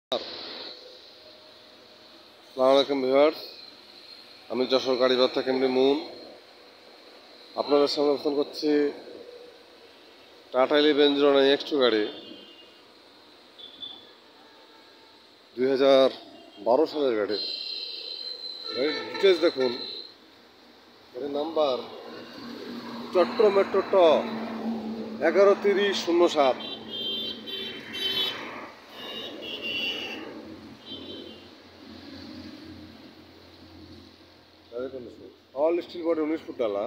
আসসালামু আলাইকুম ভিউয়ার্স, আমি যশোর গাড়িবাজার থেকে এমডি মুন আপনাদের সামনে উপস্থাপন করছি টাটা 1109 X2 গাড়ি 2012 সালের গাড়ি। গাড়ির ডিটেলস দেখুন। গাড়ির নাম্বার চট্টগ্রাম মেট্রো ট 113007। অল স্টিল বডি 19 ফুট ডালা।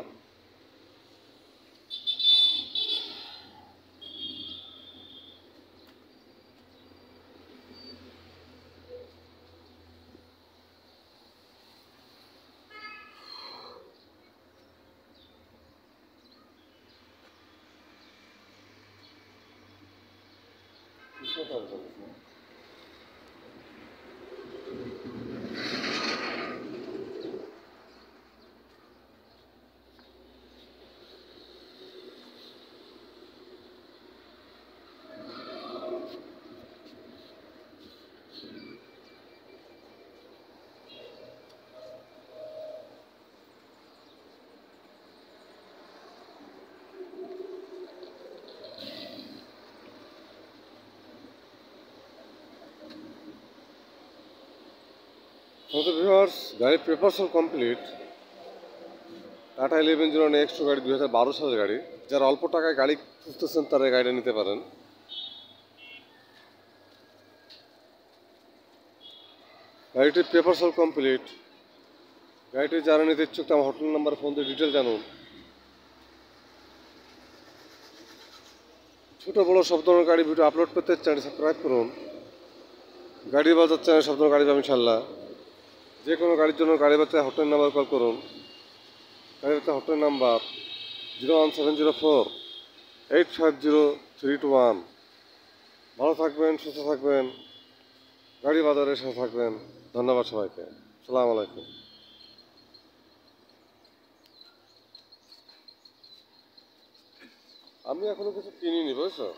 ভিউয়ার্স, গাড়ির papers all complete. Tata 1109 X2 গাড়ি 2012 সালের গাড়ি। যারা অল্প টাকায় গাড়ি খুঁজতেছেন তারা এই গাড়িটা নিতে পারেন। গাড়িটির পেপারস অল কমপ্লিট। গাড়িটি যারা নিতে ইচ্ছুক আমার হোটেল নাম্বার ফোন দিয়ে ডিটেল জানুন। ছোট বড় সব ধরনের গাড়ি ভিডিও আপলোড করতে চ্যানেল সাবস্ক্রাইব করুন। গাড়ি বাজার চ্যানেল সব ধরনের গাড়ি পাবেন ইনশাল্লাহ। যে কোনো গাড়ির জন্য গাড়ি বাজার হোটেল নাম্বার কল করুন। গাড়ি বাজার হোটেল নাম্বার 01704-850-321। ভালো থাকবেন, সুস্থ থাকবেন, গাড়ি বাজারের সাথে থাকবেন। ধন্যবাদ সবাইকে। আসসালামু আলাইকুম। আমি এখনো কিছু কিনিনি, বুঝছো।